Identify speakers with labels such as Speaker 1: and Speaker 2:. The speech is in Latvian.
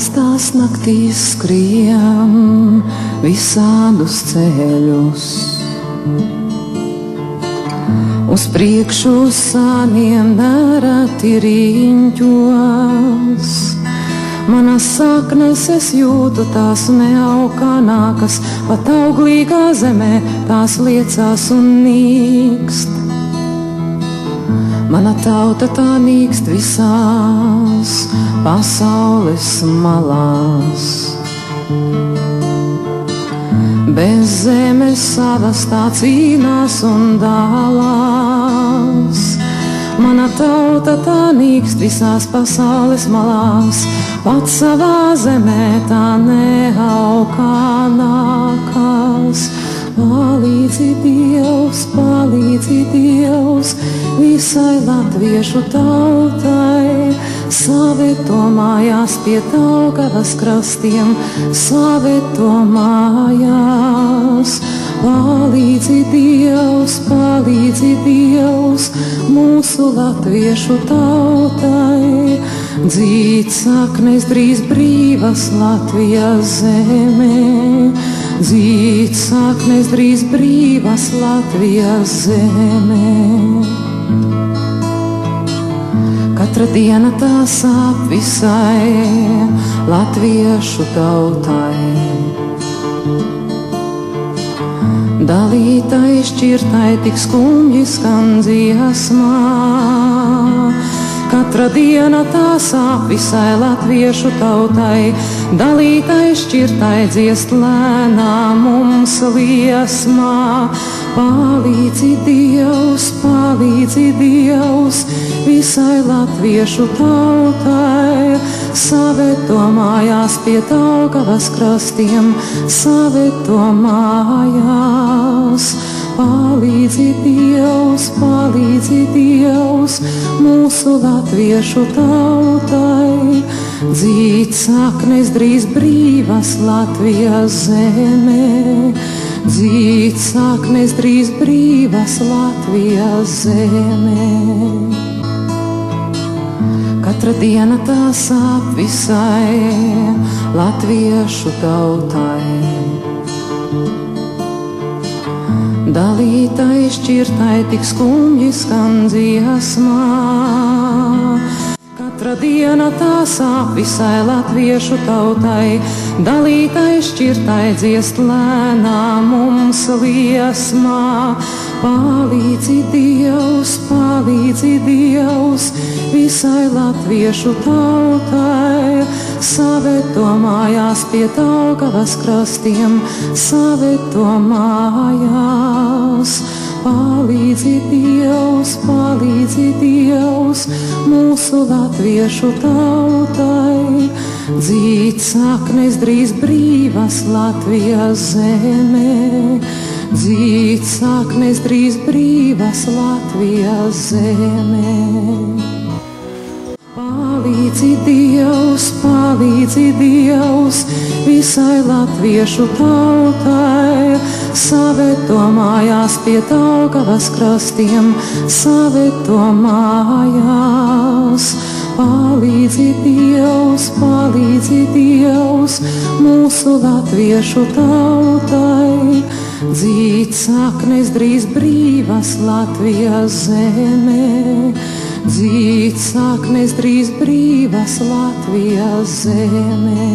Speaker 1: Dienās tās naktīs skrien visādus ceļus, uz priekšu sāniem nereti riņķos. Manas saknes es jūtu, tās neaukanākas, pat auglīgā zemē tās liecās un nīkst. Mana tauta tā nīkst visās pasaules malās. Bez zemes savas tā cīnās un dālās. Mana tauta tā nīkst visās pasaules malās, pat savā zemē tā neaukanākās. Palīdzi Dievs, visai latviešu tautai, savieto mājās pie Daugavas krastiem, savieto mājās. Palīdzi Dievs, mūsu latviešu tautai, dzīt saknes drīz brīvas Latvijas zemē, dzīt saknes drīz brīvas Latvijas zemē. Katra diena tā sāp visai latviešu tautai, dalītai, šķirtai, tik skumji skan dziesmā. Katra diena tā sāp visai latviešu tautai, dalītai, šķirtai, dziest lēnā mums liesmā. Palīdzi Dievs, visai latviešu tautai, savieto mājās pie Daugavas krastiem, savieto mājās. Palīdzi Dievs, mūsu latviešu tautai, dzīt saknes drīz brīvas Latvijas zemē, dzīt saknes drīz brīvas Latvijas zemē. Katra diena tā sāp visai latviešu tautai, dalītai, šķirtai, tik skumji skan dziesmā. Katra diena tā sāp visai latviešu tautai, dalītai, šķirtai, dziest lēnā mums liesmā. Palīdzi Dievs, visai latviešu tautai, savieto mājās pie Daugavas krastiem, savieto mājās. Palīdzi Dievs, mūsu latviešu tautai, dzīt saknes drīz brīvas Latvijas zemē, dzīt saknes drīz brīvas Latvijas zemē. Palīdzi Dievs, visai latviešu tautai, savieto mājās pie Daugavas krastiem, savieto mājās. Palīdzi Dievs, mūsu latviešu tautai, dzīt saknes drīz brīvas Latvijas zemē, dzīt saknes drīz brīvas Latvijas zemē.